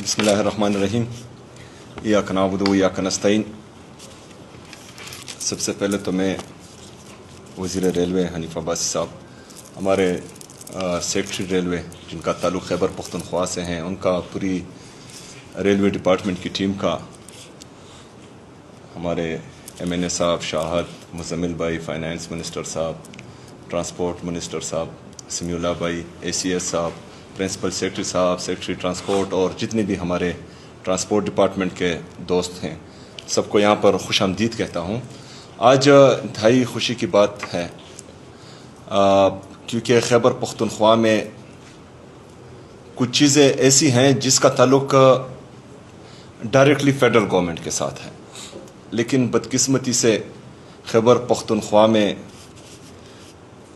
بسم اللہ الرحمن الرحیم ایاک نعبد و ایاک نستعین۔ سب سے پہلے تو میں وزیر ریلوے حنیف عباسی صاحب، ہمارے سیکرٹری ریلوے جن کا تعلق خیبر پختونخوا سے ہیں، ان کا پوری ریلوے ڈپارٹمنٹ کی ٹیم کا، ہمارے ایم این اے صاحب، شاہد، مزمل بھائی، فائنانس منسٹر صاحب، ٹرانسپورٹ منسٹر صاحب، سمیع اللہ بھائی، اے سی ایس صاحب، پرنسپل سیکرٹری صاحب، سیکرٹری ٹرانسپورٹ اور جتنے بھی ہمارے ٹرانسپورٹ ڈپارٹمنٹ کے دوست ہیں، سب کو یہاں پر خوش آمدید کہتا ہوں۔ آج انتہائی خوشی کی بات ہے کیونکہ خیبر پختونخوا میں کچھ چیزیں ایسی ہیں جس کا تعلق ڈائریکٹلی فیڈرل گورنمنٹ کے ساتھ ہے، لیکن بدقسمتی سے خیبر پختونخوا میں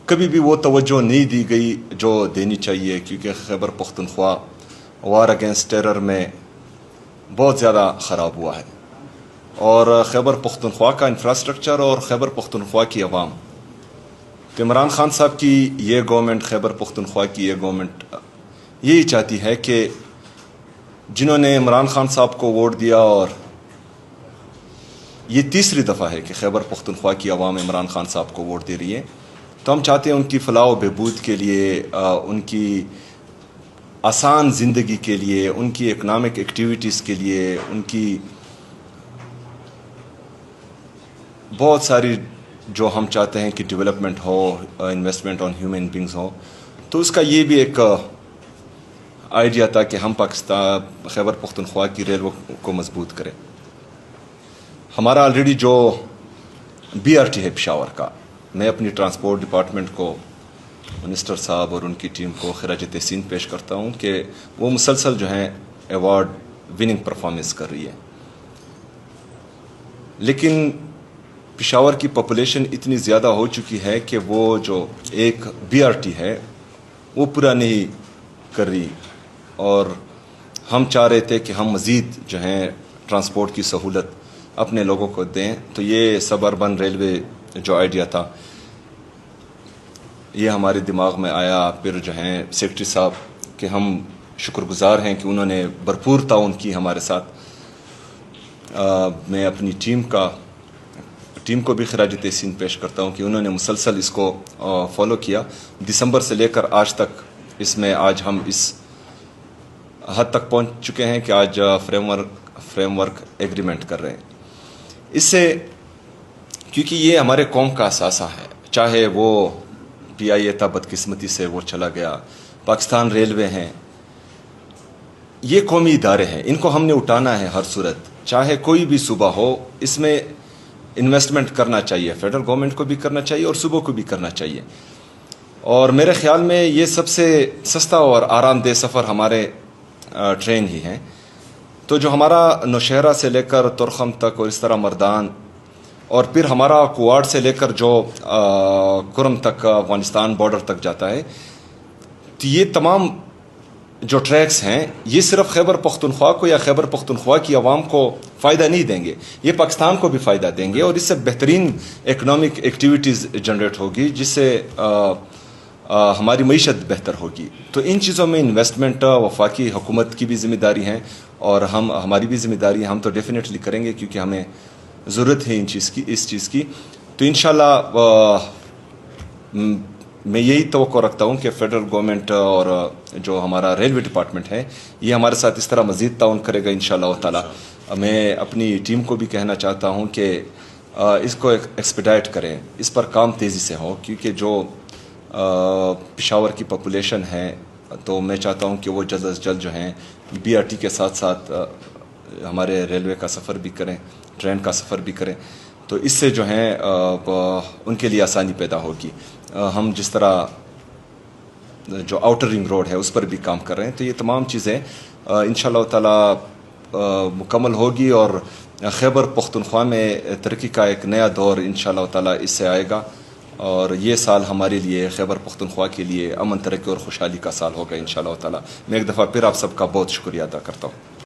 کبھی بھی وہ توجہ نہیں دی گئی جو دینی چاہیے، کیونکہ Khyber Pakhtunkhwa war against terror میں بہت زیادہ خراب ہوا ہے، اور خیبر پختونخوا کا انفراسٹرکچر اور خیبر پختونخوا کی عوام، تو عمران خان صاحب کی یہ گورنمنٹ، خیبر پختونخوا کی یہ گورنمنٹ یہی چاہتی ہے کہ جنہوں نے عمران خان صاحب کو ووٹ دیا، اور یہ تیسری دفعہ ہے کہ خیبر پختونخوا کی عوام عمران خان صاحب کو ووٹ دے رہی ہے، تو ہم چاہتے ہیں ان کی فلاح و بہبود کے لیے، ان کی آسان زندگی کے لیے، ان کی اکنامک ایکٹیویٹیز کے لیے، ان کی بہت ساری جو ہم چاہتے ہیں کہ ڈیولپمنٹ ہو، انویسٹمنٹ آن ہیومن بینگز ہو، تو اس کا یہ بھی ایک آئیڈیا تھا کہ ہم پاکستان خیبر پختونخوا کی ریلوے کو مضبوط کریں۔ ہمارا آلریڈی جو بی آر ٹی ہے پشاور کا، میں اپنی ٹرانسپورٹ ڈپارٹمنٹ کو، منسٹر صاحب اور ان کی ٹیم کو خراج تحسین پیش کرتا ہوں کہ وہ مسلسل جو ہیں ایوارڈ وننگ پرفارمنس کر رہی ہے، لیکن پشاور کی پاپولیشن اتنی زیادہ ہو چکی ہے کہ وہ جو ایک بی آر ٹی ہے وہ پورا نہیں کر رہی، اور ہم چاہ رہے تھے کہ ہم مزید جو ہیں ٹرانسپورٹ کی سہولت اپنے لوگوں کو دیں، تو یہ سب اربن ریلوے جو آئیڈیا تھا یہ ہمارے دماغ میں آیا۔ پھر جو ہیں سیکرٹری صاحب کہ ہم شکر گزار ہیں کہ انہوں نے بھرپور تعاون کی ہمارے ساتھ۔ میں اپنی ٹیم کو بھی خراج تحسین پیش کرتا ہوں کہ انہوں نے مسلسل اس کو فالو کیا، دسمبر سے لے کر آج تک۔ اس میں آج ہم اس حد تک پہنچ چکے ہیں کہ آج فریم ورک ایگریمنٹ کر رہے ہیں۔ اس سے کیونکہ یہ ہمارے قوم کا اثاثہ ہے، چاہے وہ پی آئی اے تھا، بدقسمتی سے وہ چلا گیا، پاکستان ریلوے ہیں، یہ قومی ادارے ہیں، ان کو ہم نے اٹھانا ہے ہر صورت، چاہے کوئی بھی صوبہ ہو، اس میں انویسٹمنٹ کرنا چاہیے، فیڈرل گورنمنٹ کو بھی کرنا چاہیے اور صوبوں کو بھی کرنا چاہیے۔ اور میرے خیال میں یہ سب سے سستا اور آرام دہ سفر ہمارے ٹرین ہی ہیں۔ تو جو ہمارا نوشہرہ سے لے کر ترخم تک اور اس طرح مردان، اور پھر ہمارا کوواڑ سے لے کر جو کرم تک افغانستان بارڈر تک جاتا ہے، تو یہ تمام جو ٹریکس ہیں یہ صرف خیبر پختونخوا کو یا خیبر پختونخوا کی عوام کو فائدہ نہیں دیں گے، یہ پاکستان کو بھی فائدہ دیں گے، اور اس سے بہترین اکنامک ایکٹیویٹیز جنریٹ ہوگی، جس سے ہماری معیشت بہتر ہوگی۔ تو ان چیزوں میں انویسٹمنٹ وفاقی حکومت کی بھی ذمہ داری ہے، اور ہماری بھی ذمہ داری ہے، ہم تو ڈیفینیٹلی کریں گے کیونکہ ہمیں ضرورت ہے اس چیز کی۔ تو انشاءاللہ میں یہی توقع رکھتا ہوں کہ فیڈرل گورنمنٹ اور جو ہمارا ریلوے ڈپارٹمنٹ ہے یہ ہمارے ساتھ اس طرح مزید تعاون کرے گا انشاءاللہ تعالی۔ میں اپنی ٹیم کو بھی کہنا چاہتا ہوں کہ اس کو ایکسپیڈائٹ کریں، اس پر کام تیزی سے ہو، کیونکہ جو پشاور کی پاپولیشن ہے تو میں چاہتا ہوں کہ وہ جلد از جلد جو ہیں بی آر ٹی کے ساتھ ساتھ ہمارے ریلوے کا سفر بھی کریں، ٹرین کا سفر بھی کریں، تو اس سے جو ہیں ان کے لیے آسانی پیدا ہوگی۔ ہم جس طرح جو آؤٹر رنگ روڈ ہے اس پر بھی کام کر رہے ہیں، تو یہ تمام چیزیں انشاءاللہ تعالی مکمل ہوگی، اور خیبر پختونخوا میں ترقی کا ایک نیا دور انشاءاللہ تعالی اس سے آئے گا، اور یہ سال ہمارے لیے خیبر پختونخوا کے لیے امن، ترقی اور خوشحالی کا سال ہوگا انشاءاللہ تعالی۔ میں ایک دفعہ پھر آپ سب کا بہت شکریہ ادا کرتا ہوں۔